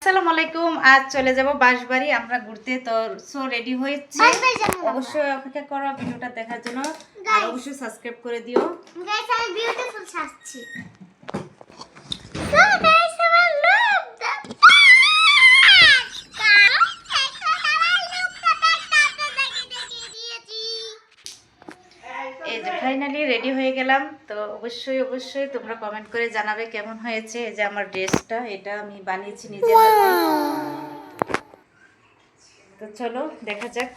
আসসালামু আলাইকুম। আজ চলে যাব বাঁশবাড়ি আমরা ঘুরতে। তো সো রেডি হয়েছে, অবশ্যই অপেক্ষা করো ভিডিওটা দেখার জন্য, আর অবশ্যই সাবস্ক্রাইব করে দিও। গাইস আমি বিউটিফুল সাজছি। সো গাইস আমার লুকটা এই যে ফাইনালি রেডি হয়ে গেলাম। তো অবশ্যই তোমরা কমেন্ট করে জানাবে কেমন হয়েছে। এই যে আমার ড্রেসটা, এটা আমি বানিয়েছি নিজের হাতে। তো চলো দেখা যাক।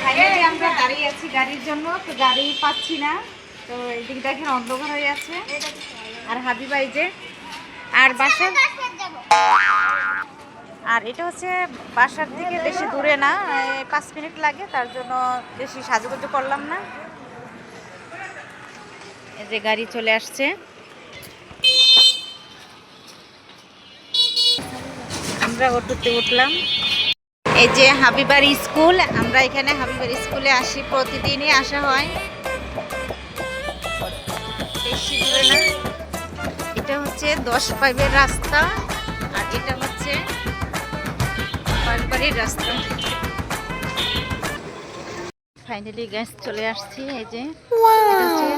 ফাইনালি আমরা দাঁড়িয়ে আছি গাড়ির জন্য, তো গাড়ি পাচ্ছি না। তো এই দিকটা এখানে অন্ধকার হয়ে আছে। আর হাবিবা এই যে, আর বাসা, আর এটা হচ্ছে বাসার থেকে বেশি দূরে না, 5 মিনিট লাগে, তার জন্য বেশি সাজুগুজু করলাম না। এই যে গাড়ি চলে আসছে। আমরা অটোতে উঠলাম। এই যে হাবিবার স্কুল, আমরা এখানে হাবিবার স্কুলে আসি, প্রতিদিনই আসা হয়, বেশি দূরে না। এটা হচ্ছে 10 পাইপের রাস্তা, আর এটা হচ্ছে বাঁশবাড়ির রাস্তা। ফাইনালি গ্যাস চলে আসছি। এই যে এটা হচ্ছে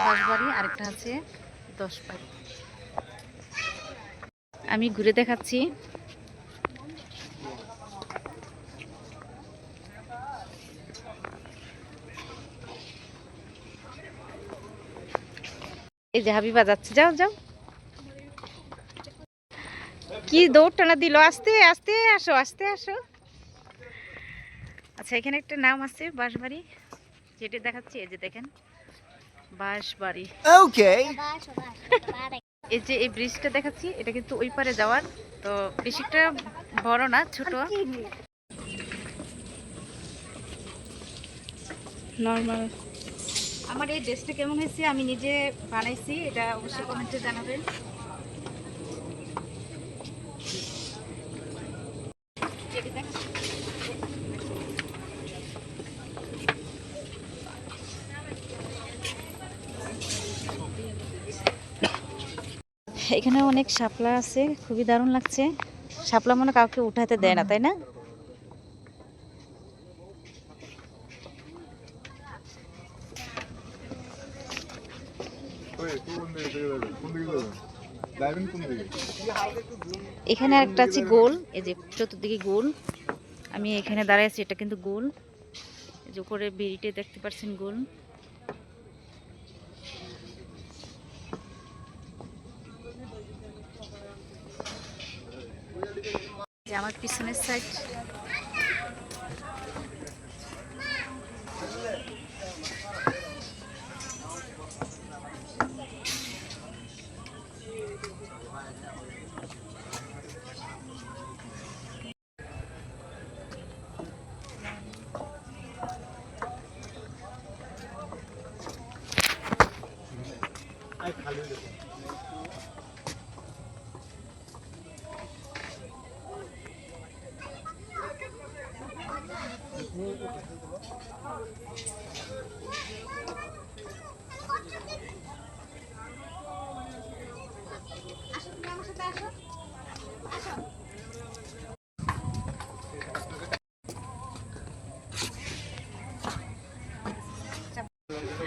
বাঁশবাড়ি, আরেকটা আছে 10 পাইপ। আমি ঘুরে দেখাচ্ছি। এই যে হাবিবা যাচ্ছে, যাও যাও। কি দৌড় টানা দিল, আস্তে আস্তে আসো, আস্তে আসো। আচ্ছা, এখানে একটা নাম আছে বাঁশবাড়ি, যেটা দেখাচ্ছি। এই যে দেখেন বাঁশবাড়ি। ওকে। এই যে এই ব্রিজটা দেখাচ্ছি, এটা কিন্তু ওই পারে যাওয়ার। তো বেশিটা বড় না, ছোট নর্মাল। আমার এই ড্রেসটা কেমন হয়েছে আমি নিজে বানাইছি, এটা অবশ্যই কমেন্টে জানাবেন। এখানে অনেক শাপলা আছে, খুবই দারুণ লাগছে। শাপলা মনে কাউকে উঠাতে দেয় না, তাই না? এখানে আরেকটা আছে গোল, এই যে চতুর্দিকে গোল। আমি এখানে দাঁড়ায় আছি, এটা কিন্তু গোল। এই যে উপরে বেরিটে দেখতে পাচ্ছেন, গোল। যে আমার পিছনের সাইড।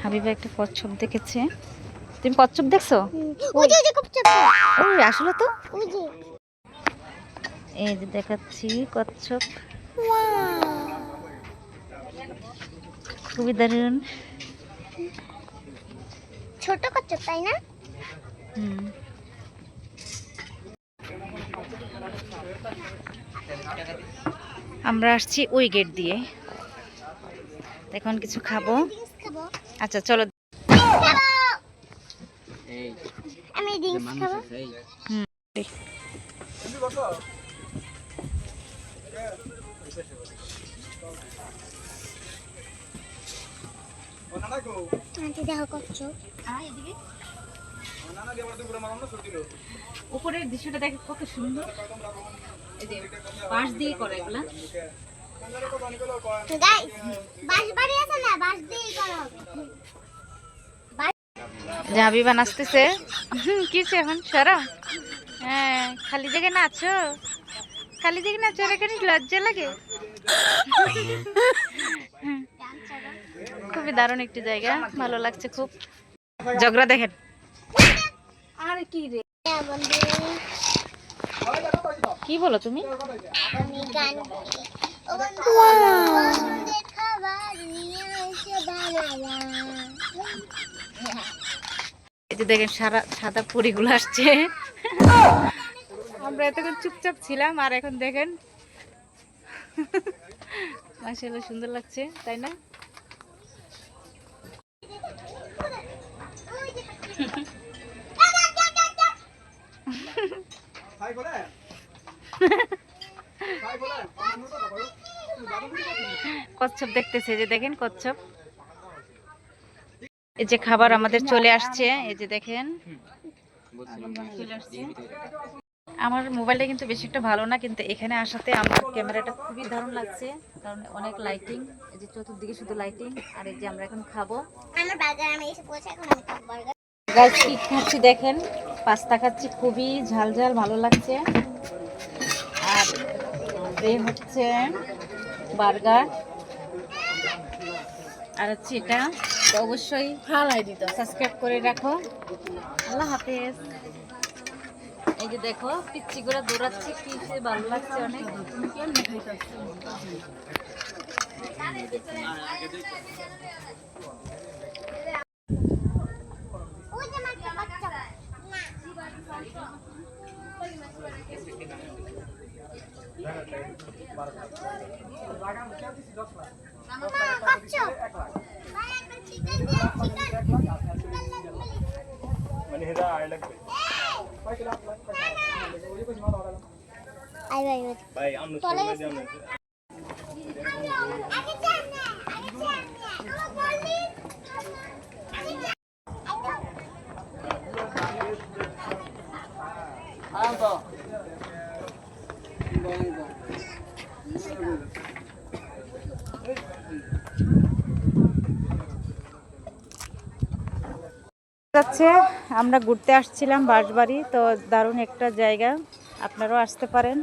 হাবিবা একটা কচ্ছপ দেখেছে। তুমি কচ্ছপ দেখছো? ওই যে কচ্ছপ, ওই আসলে তো ওই যে। এই যে দেখাচ্ছি কচ্ছপ, খুবই দারুণ। ছোট কচ্ছপ তাই না? আমরা আসছি ওই গেট দিয়ে, এখন কিছু খাবো। আচ্ছা চলো। আমি ড্রিঙ্কস খাবো। আন্টি দেখো কচ্ছপ। উপরের দৃশ্যটা দেখে কত সুন্দর। এই যে বাঁশ দিয়ে করে এগুলা। গাইস বাঁশবাড়ি আছে না, বাঁশ দিয়ে করো। হাবিবা নাচতেছে। কিসে এখন সারা হ্যাঁ, খালি জায়গায় নাচো, খালি জায়গায় নাচো, আর এখানে লজ্জা লাগে। খুবই দারুণ একটি জায়গা, ভালো লাগছে খুব। ঝগড়া দেখেন। আর কি রে, কি বলো তুমি? আমি গান ও বন্ধু পছন্দের খাবার নিয়ে এসে বানালাম। এই যে দেখেন সাদা পরিগুলো আসছে। আমরা এতক্ষণ চুপচাপ ছিলাম, আর এখন দেখেন মাশাআল্লাহ সুন্দর লাগছে, তাই না? কচ্ছপ দেখতেছে, যে দেখেন কচ্ছপ। এই যে খাবার আমাদের চলে আসছে, এই যে দেখেন চলে আসছে। আমার মোবাইলটা কিন্তু বেশি একটা ভালো না, কিন্তু এখানে আসাতে আমার ক্যামেরাটা খুবই দারুণ লাগছে, কারণ অনেক লাইটিং, এই যে চতুর্দিকে শুধু লাইটিং। আর এই যে আমরা এখন খাবো। আমার বার্গার আমি এসে পৌঁছে, এখন আমি খাবো বার্গার। গাইস কি খাচ্ছি দেখেন, পাস্তা খাচ্ছি, খুবই ঝাল ঝাল, ভালো লাগছে। আর এই হচ্ছে বার্গার, আর হচ্ছে এটা। তো অবশ্যই সাবস্ক্রাইব করে রাখো। আল্লাহ হাফেজ। এই যে দেখো পিচ্চি করে দৌড়াচ্ছে, কি সে ভালো লাগছে অনেক। ওই যে মাছ বাচ্চা না মা বাচ্চা ভাই একটা চিকেন দিয়ে চিকেন লাগবে মানে হেদা আই লাগবে আই ভাই ভাই আমরা চলে যাই না আগে যান না আমার বললি যাচ্ছে, আমরা ঘুরতে আসছিলাম বাঁশবাড়ি, তো দারুণ একটা জায়গা, আপনারাও আসতে পারেন।